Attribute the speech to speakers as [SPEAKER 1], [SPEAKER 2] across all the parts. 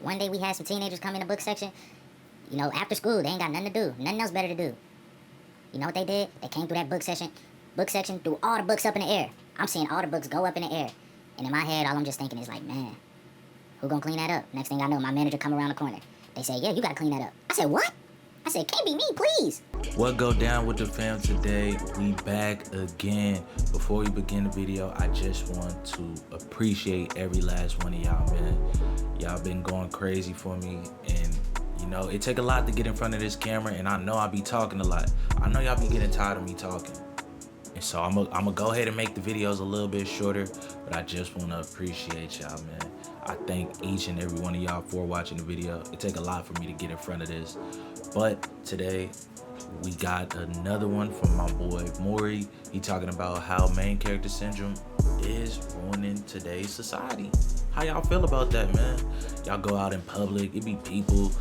[SPEAKER 1] One day we had some teenagers come in the book section. You know, after school, they ain't got nothing to do. Nothing else better to do. You know what they did? They came through that book section, threw all the books up in the air. I'm seeing all the books go up in the air. And in my head, all I'm just thinking is like, man, who gonna clean that up? Next thing I know, my manager come around the corner. They say, yeah, you gotta clean that up. I said, what? I said, can't be me, please.
[SPEAKER 2] What go down with the fam today? We back again. Before we begin the video, I just want to appreciate every last one of y'all, man. Y'all been going crazy for me, and you know, it take a lot to get in front of this camera, and I know I be talking a lot. I know y'all be getting tired of me talking. And so I'm gonna go ahead and make the videos a little bit shorter, but I just wanna appreciate y'all, man. I thank each and every one of y'all for watching the video. It take a lot for me to get in front of this. But today, we got another one from my boy Maury. He talking about how main character syndrome is ruining today's society. How y'all feel about that, man? Y'all go out in public, it be people,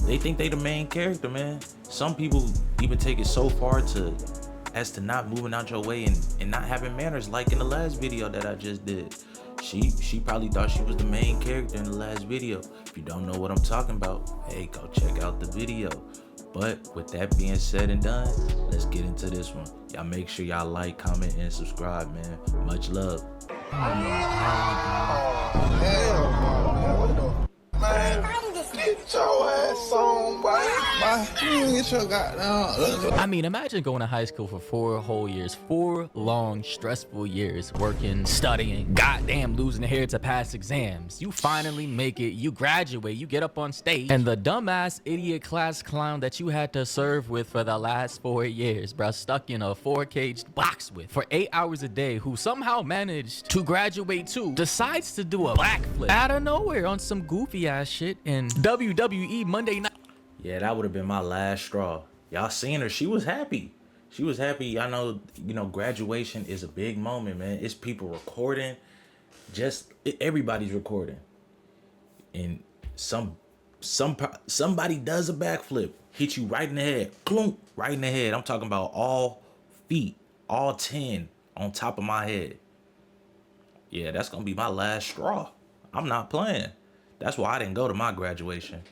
[SPEAKER 2] they think they the main character, man. Some people even take it so far as to not moving out your way and not having manners, like in the last video that I just did. She probably thought she was the main character in the last video. If you don't know what I'm talking about, hey, go check out the video. But with that being said and done, let's get into this one. Y'all make sure y'all like, comment, and subscribe, man. Much love.
[SPEAKER 3] Get your ass on, boy. Get your goddamn.
[SPEAKER 4] I mean, imagine going to high school for 4 whole years, 4 long, stressful years, working, studying, goddamn losing hair to pass exams. You finally make it, you graduate, you get up on stage, and the dumbass idiot class clown that you had to serve with for the last 4 years, bruh, stuck in a 4-caged box with for 8 hours a day, who somehow managed to graduate too, decides to do a backflip out of nowhere on some goofy ass shit in WWE Monday Night.
[SPEAKER 2] Yeah, that would have been my last straw. Y'all seen her, she was happy. She was happy. I know, you know, graduation is a big moment, man. It's people recording. Everybody's recording. And somebody does a backflip, hit you right in the head, clunk, right in the head. I'm talking about all feet, all 10 on top of my head. Yeah, that's gonna be my last straw. I'm not playing. That's why I didn't go to my graduation.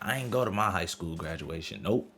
[SPEAKER 2] I ain't go to my high school graduation. Nope.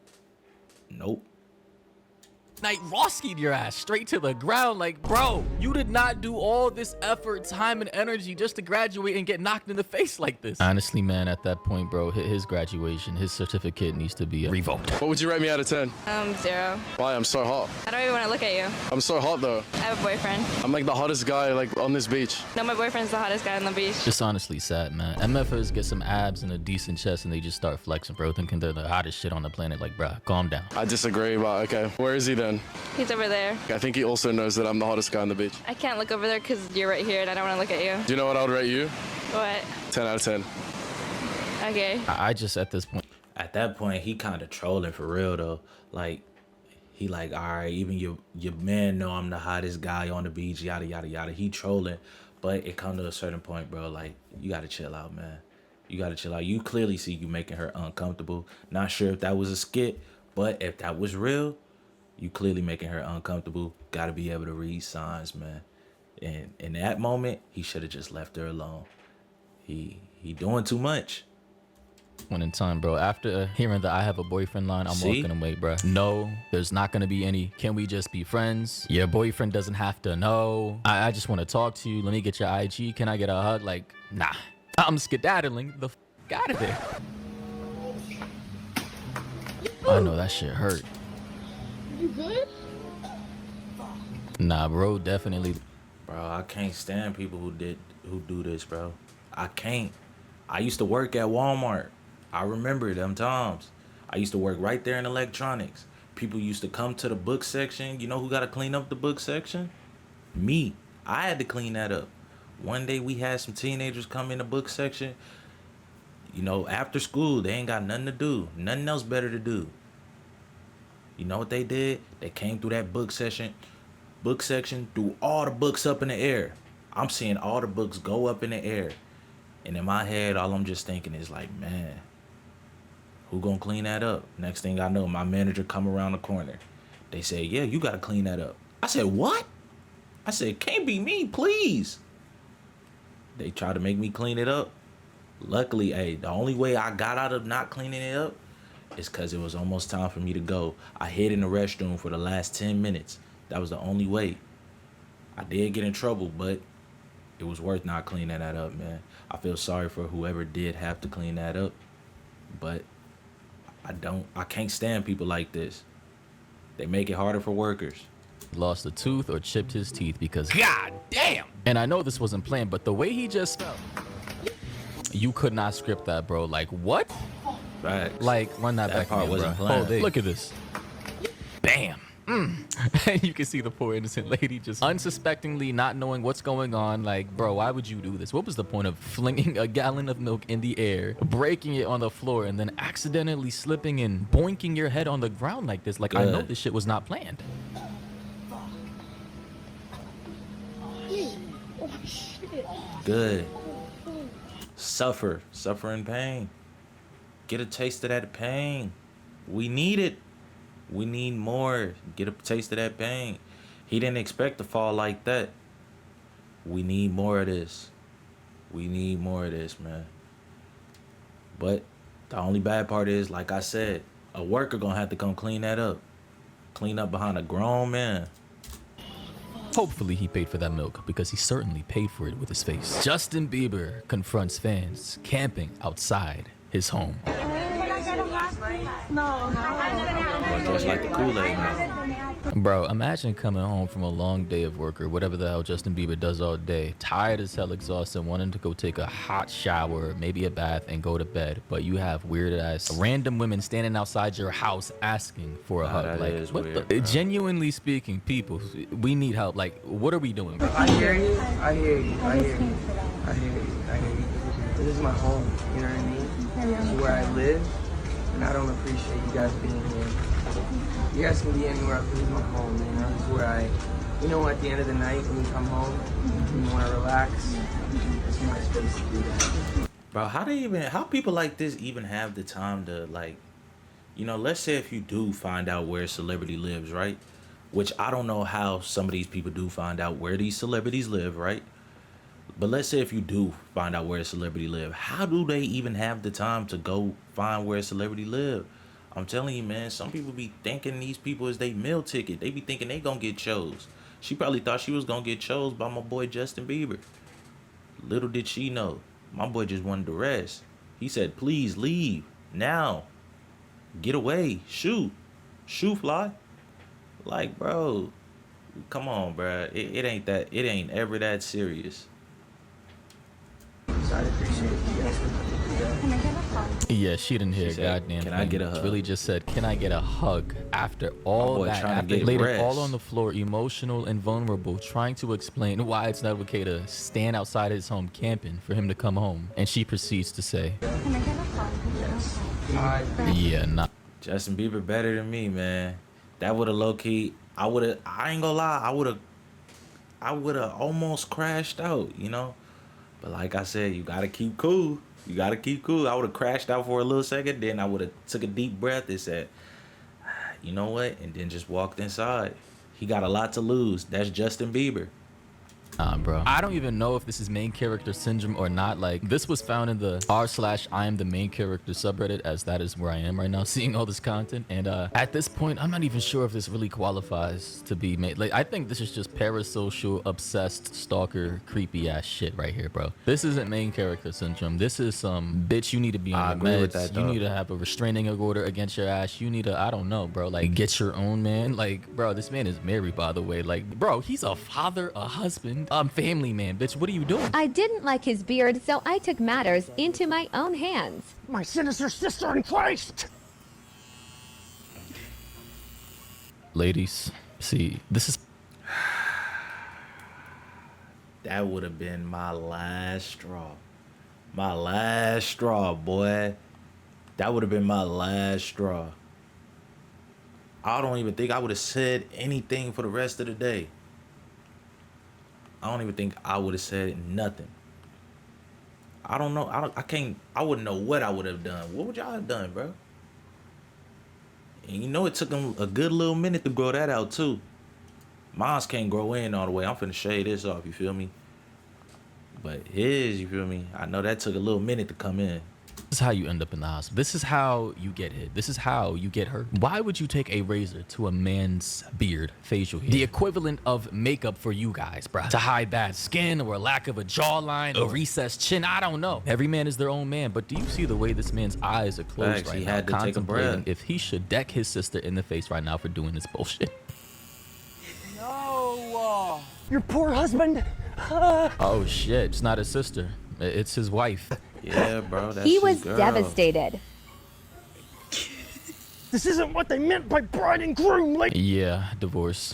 [SPEAKER 4] Night Roski'd your ass straight to the ground. Like, bro, you did not do all this effort, time, and energy just to graduate and get knocked in the face like this. Honestly, man, at that point, bro, his graduation, his certificate needs to be revoked.
[SPEAKER 5] What would you rate me out of 10?
[SPEAKER 6] 0.
[SPEAKER 5] Why? I'm so hot.
[SPEAKER 6] I don't even want to look at you.
[SPEAKER 5] I'm so hot though.
[SPEAKER 6] I have a boyfriend.
[SPEAKER 5] I'm like the hottest guy like on this beach.
[SPEAKER 6] No, my boyfriend's the hottest guy on the beach.
[SPEAKER 4] Just honestly sad, man. MFers get some abs and a decent chest and they just start flexing, bro, thinking they're the hottest shit on the planet. Like, bro, calm down.
[SPEAKER 5] I disagree, but okay. Where is he then?
[SPEAKER 6] He's over there.
[SPEAKER 5] I think he also knows that I'm the hottest guy on the beach.
[SPEAKER 6] I can't look over there because you're right here and I don't want to look at you.
[SPEAKER 5] Do you know what I would rate you?
[SPEAKER 6] What?
[SPEAKER 5] 10 out of 10.
[SPEAKER 6] Okay.
[SPEAKER 4] I just, at this point.
[SPEAKER 2] At that point, he kind of trolling for real though. Like, he like, all right, even your man know I'm the hottest guy on the beach, yada yada yada. He trolling, but it come to a certain point, bro. Like, you gotta chill out, man. You gotta chill out. You clearly see you making her uncomfortable. Not sure if that was a skit, but if that was real, you clearly making her uncomfortable. Gotta be able to read signs, man. And in that moment, he should have just left her alone. He doing too much.
[SPEAKER 4] One in time, bro. After hearing the I have a boyfriend line, I'm walking away, bro. No, there's not gonna be any. Can we just be friends? Your boyfriend doesn't have to know. I just want to talk to you. Let me get your IG. Can I get a hug? Like, nah. I'm skedaddling the f out of there. I know that shit hurt.
[SPEAKER 7] You good?
[SPEAKER 4] Nah, bro, definitely.
[SPEAKER 2] Bro, I can't stand people who do this, bro. I can't. I used to work at Walmart. I remember them times. I used to work right there in electronics. People used to come to the book section. You know who got to clean up the book section? Me. I had to clean that up. One day we had some teenagers come in the book section. You know, after school, they ain't got nothing to do. Nothing else better to do. You know what they did? They came through that book section, threw all the books up in the air. I'm seeing all the books go up in the air. And in my head, all I'm just thinking is like, man, who gonna clean that up? Next thing I know, my manager come around the corner. They say, yeah, you gotta clean that up. I said, what? I said, can't be me, please. They tried to make me clean it up. Luckily, hey, the only way I got out of not cleaning it up is because it was almost time for me to go. I hid in the restroom for the last 10 minutes. That was the only way. I did get in trouble, but it was worth not cleaning that up, man. I feel sorry for whoever did have to clean that up, but I can't stand people like this. They make it harder for workers.
[SPEAKER 4] Lost a tooth or chipped his teeth because god damn. And I know this wasn't planned, but the way he just fell, you could not script that, bro. Like what?
[SPEAKER 2] Facts.
[SPEAKER 4] Like run that back
[SPEAKER 2] part
[SPEAKER 4] again,
[SPEAKER 2] wasn't
[SPEAKER 4] bro.
[SPEAKER 2] planned.
[SPEAKER 4] Look at this. Bam. And you can see the poor innocent lady just unsuspectingly not knowing what's going on. Like, bro, why would you do this? What was the point of flinging a gallon of milk in the air, breaking it on the floor, and then accidentally slipping and boinking your head on the ground like this? Like, I know this shit was not planned.
[SPEAKER 2] Good. Suffer in pain. Get a taste of that pain. We need it. We need more. Get a taste of that pain. He didn't expect to fall like that. We need more of this. We need more of this, man. But the only bad part is, like I said, a worker gonna have to come clean that up. Clean up behind a grown man.
[SPEAKER 4] Hopefully he paid for that milk because he certainly paid for it with his face. Justin Bieber confronts fans camping outside his home.
[SPEAKER 2] Just like the Kool-Aid, man.
[SPEAKER 4] Bro, imagine coming home from a long day of work or whatever the hell Justin Bieber does all day, tired as hell, exhausted, wanting to go take a hot shower, maybe a bath, and go to bed. But you have weird ass random women standing outside your house asking for a hug.
[SPEAKER 2] That
[SPEAKER 4] Like,
[SPEAKER 2] is
[SPEAKER 4] what
[SPEAKER 2] weird,
[SPEAKER 4] the?
[SPEAKER 2] bro.
[SPEAKER 4] Genuinely speaking, people, we need help. Like, what are we doing, bro?
[SPEAKER 8] I hear you. I hear you. I hear you. I hear you. I hear you. This is my home. You know what I mean? This is where I live, and I don't appreciate you guys being here. You guys can be anywhere else. This is my home. You know, this is where at the end of the night when you come home, when you want to relax, it's my space to do that.
[SPEAKER 2] Bro, how people like this even have the time to, like, let's say if you do find out where a celebrity lives, right? Which I don't know how some of these people do find out where these celebrities live, right? But let's say if you do find out where a celebrity live, how do they even have the time to go find where a celebrity live? I'm telling you, man, some people be thinking these people is they meal ticket. They be thinking they gonna get chose. She probably thought she was gonna get chose by my boy Justin Bieber. Little did she know, my boy just wanted to rest. He said, please leave now. Get away. Shoot, fly. Like, bro, come on, bro. It ain't ever that serious.
[SPEAKER 8] So I appreciate you guys for do that.
[SPEAKER 4] Yeah, she didn't hear
[SPEAKER 2] She said,
[SPEAKER 4] goddamn.
[SPEAKER 2] "Can I get a hug?"
[SPEAKER 4] Really just said, "Can I get a hug?" After all
[SPEAKER 2] boy
[SPEAKER 4] that,
[SPEAKER 2] trying to
[SPEAKER 4] after
[SPEAKER 2] get
[SPEAKER 4] laid it
[SPEAKER 2] rest.
[SPEAKER 4] all on the floor, emotional and vulnerable, trying to explain why it's not okay to stand outside his home camping for him to come home, and she proceeds to say, "Yeah, nah."
[SPEAKER 2] Justin Bieber better than me, man. That would have low key. I ain't gonna lie. I would have almost crashed out, But like I said, you gotta keep cool. I would have crashed out for a little second, then I would have took a deep breath and said, you know what? And then just walked inside. He got a lot to lose. That's Justin Bieber.
[SPEAKER 4] Bro. I don't even know if this is main character syndrome or not. Like, this was found in the r/I am the main character subreddit, as that is where I am right now, seeing all this content. And at this point, I'm not even sure if this really qualifies to be made. Like, I think this is just parasocial, obsessed, stalker, creepy ass shit right here, bro. This isn't main character syndrome. This is some bitch. You need to be
[SPEAKER 2] I
[SPEAKER 4] on
[SPEAKER 2] agree
[SPEAKER 4] your
[SPEAKER 2] with
[SPEAKER 4] meds.
[SPEAKER 2] that,
[SPEAKER 4] You
[SPEAKER 2] though.
[SPEAKER 4] need to have a restraining order against your ass. You need to, I don't know, bro. Like, get your own man. Like, bro, this man is married, by the way. Like, bro, he's a father, a husband. Family man, bitch. What are you doing?
[SPEAKER 9] I didn't like his beard, so I took matters into my own hands.
[SPEAKER 7] My sinister sister in Christ!
[SPEAKER 4] Ladies, see, this is
[SPEAKER 2] That would have been my last straw. My last straw, boy. That would have been my last straw. I don't even think I would have said anything for the rest of the day. I don't even think I would have said nothing. I don't know. I wouldn't know what I would have done. What would y'all have done, bro? And it took them a good little minute to grow that out, too. Mines can't grow in all the way. I'm finna shave this off, you feel me? But his, you feel me? I know that took a little minute to come in.
[SPEAKER 4] This is how you end up in the hospital. This is how you get hit. This is how you get hurt. Why would you take a razor to a man's beard, facial hair? The equivalent of makeup for you guys, bruh. To hide bad skin or a lack of a jawline, a recessed chin, I don't know. Every man is their own man, but do you see the way this man's eyes are closed
[SPEAKER 2] Facts,
[SPEAKER 4] right
[SPEAKER 2] he
[SPEAKER 4] now,
[SPEAKER 2] had to take a
[SPEAKER 4] contemplating
[SPEAKER 2] breath.
[SPEAKER 4] if he should deck his sister in the face right now for doing this bullshit?
[SPEAKER 7] No! Your poor husband!
[SPEAKER 4] Oh shit, it's not his sister. It's his wife.
[SPEAKER 2] Yeah, bro, that's
[SPEAKER 9] He
[SPEAKER 2] his
[SPEAKER 9] was
[SPEAKER 2] girl.
[SPEAKER 9] devastated.
[SPEAKER 7] This isn't what they meant by bride and groom, like.
[SPEAKER 4] Yeah, divorce.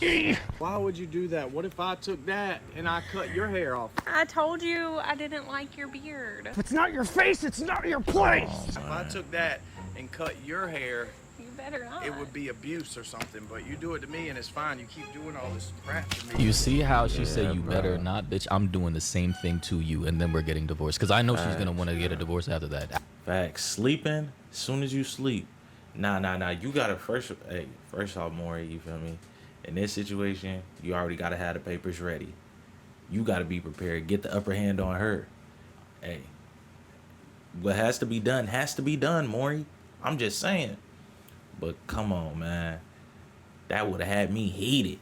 [SPEAKER 10] Why would you do that? What if I took that and I cut your hair off?
[SPEAKER 6] I told you I didn't like your beard.
[SPEAKER 7] If it's not your face, it's not your place.
[SPEAKER 10] If I took that and cut your hair,
[SPEAKER 6] You better not.
[SPEAKER 10] it would be abuse or something. But you do it to me and it's fine. You keep doing all this crap to me.
[SPEAKER 4] You see how she said you
[SPEAKER 2] bro.
[SPEAKER 4] better not, bitch? I'm doing the same thing to you, and then we're getting divorced. Because I know she's gonna want to get a divorce after that.
[SPEAKER 2] Facts. Sleeping, as soon as you sleep. Nah. You gotta first off, Maury, you feel me? In this situation, you already gotta have the papers ready. You gotta be prepared. Get the upper hand on her. Hey, what has to be done, Maury. I'm just saying. But come on, man. That would have had me heated.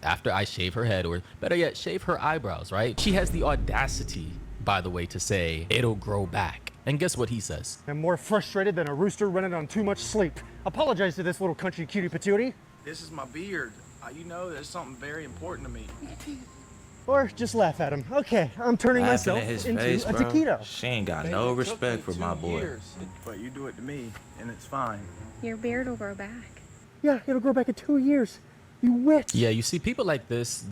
[SPEAKER 4] After I shave her head, or better yet, shave her eyebrows, right? She has the audacity, by the way, to say it'll grow back. And guess what he says?
[SPEAKER 7] I'm more frustrated than a rooster running on too much sleep. Apologize to this little country cutie patootie.
[SPEAKER 10] This is my beard. You know there's something very important to me.
[SPEAKER 7] Or just laugh at him. Okay, I'm turning
[SPEAKER 2] Laughing
[SPEAKER 7] myself
[SPEAKER 2] at his
[SPEAKER 7] into
[SPEAKER 2] face,
[SPEAKER 7] a
[SPEAKER 2] bro.
[SPEAKER 7] taquito.
[SPEAKER 2] She ain't got
[SPEAKER 10] Baby,
[SPEAKER 2] no
[SPEAKER 10] it took
[SPEAKER 2] respect
[SPEAKER 10] me
[SPEAKER 2] for
[SPEAKER 10] 2
[SPEAKER 2] my boy.
[SPEAKER 10] years, but you do it to me and it's fine.
[SPEAKER 6] Your beard will grow back.
[SPEAKER 7] Yeah, it'll grow back in 2 years. You witch.
[SPEAKER 4] Yeah, you see, people like this,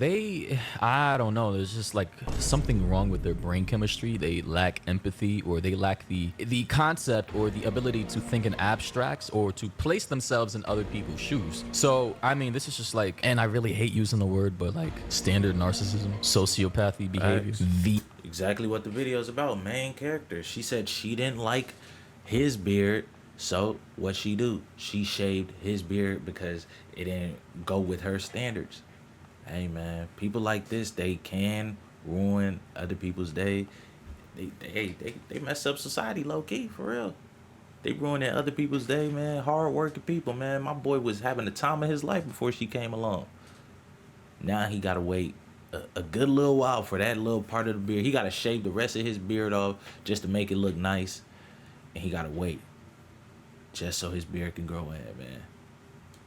[SPEAKER 4] I don't know, there's just like something wrong with their brain chemistry. They lack empathy, or they lack the concept or the ability to think in abstracts or to place themselves in other people's shoes. So, I mean, this is just like, and I really hate using the word, but like standard narcissism, sociopathy behavior.
[SPEAKER 2] Exactly what the video is about. Main character. She said she didn't like his beard, so what she do? She shaved his beard because it didn't go with her standards. Hey man, people like this, they can ruin other people's day. They mess up society low key, for real. They ruining other people's day, man. Hard working people, man. My boy was having the time of his life before she came along. Now he gotta wait a good little while for that little part of the beard. He gotta shave the rest of his beard off just to make it look nice, and he gotta wait just so his beard can grow in, man.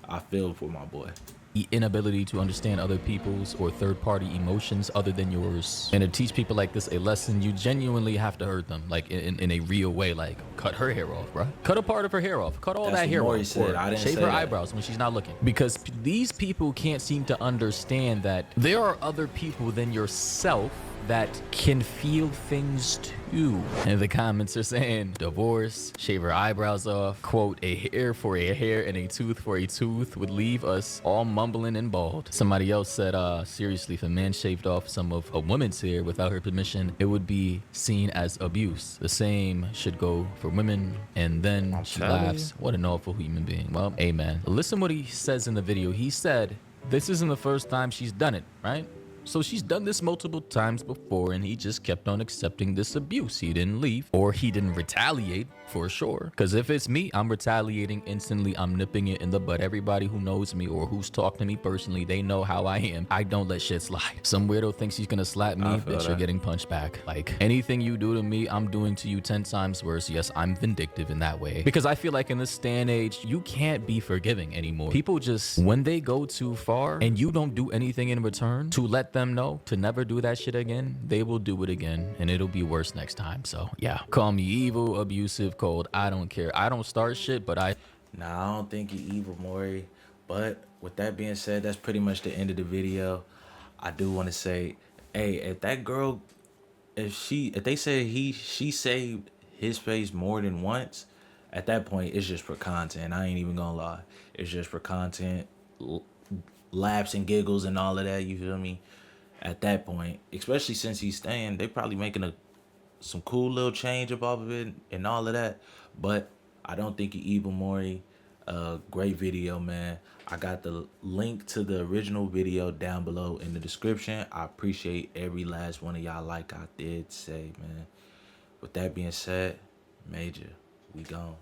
[SPEAKER 2] I feel for my boy.
[SPEAKER 4] The inability to understand other people's or third-party emotions other than yours, and to teach people like this a lesson, you genuinely have to hurt them, like in a real way. Like, cut her hair off, bro. Cut a part of her hair off. Cut all
[SPEAKER 2] That's
[SPEAKER 4] that
[SPEAKER 2] what
[SPEAKER 4] hair
[SPEAKER 2] Maury
[SPEAKER 4] off.
[SPEAKER 2] said.
[SPEAKER 4] Or
[SPEAKER 2] I didn't
[SPEAKER 4] shave
[SPEAKER 2] say
[SPEAKER 4] her
[SPEAKER 2] that.
[SPEAKER 4] eyebrows when she's not looking. Because these people can't seem to understand that there are other people than yourself that can feel things too. And the comments are saying divorce, shave her eyebrows off, quote, a hair for a hair and a tooth for a tooth would leave us all mumbling and bald. Somebody else said, seriously, if a man shaved off some of a woman's hair without her permission, it would be seen as abuse. The same should go for women. And then she laughs. What an awful human being. Well, amen. Listen what he says in the video. He said, this isn't the first time she's done it, right? So she's done this multiple times before, and he just kept on accepting this abuse. He didn't leave, or he didn't retaliate, for sure. Because if it's me, I'm retaliating instantly. I'm nipping it in the butt. Everybody who knows me or who's talked to me personally, they know how I am. I don't let shit slide. Some weirdo thinks he's gonna slap me, bitch, you're getting punched back. Like, anything you do to me, I'm doing to you 10 times worse. Yes, I'm vindictive in that way. Because I feel like in this day and age, you can't be forgiving anymore. People just, when they go too far and you don't do anything in return to let them know to never do that shit again, they will do it again, and it'll be worse next time. So yeah, call me evil, abusive, cold, I don't care. I don't start shit, but I
[SPEAKER 2] Nah, I don't think you evil, Maury. But with that being said, that's pretty much the end of the video. I do want to say, hey, if that girl, if they say she saved his face more than once, at that point it's just for content. I ain't even gonna lie, it's just for content, laughs and giggles and all of that, you feel me? At that point, especially since he's staying, they probably making some cool little change up off of it and all of that. But I don't think you evil, Maury. Great video, man. I got the link to the original video down below in the description. I appreciate every last one of y'all, like I did say, man. With that being said, Major, we gone.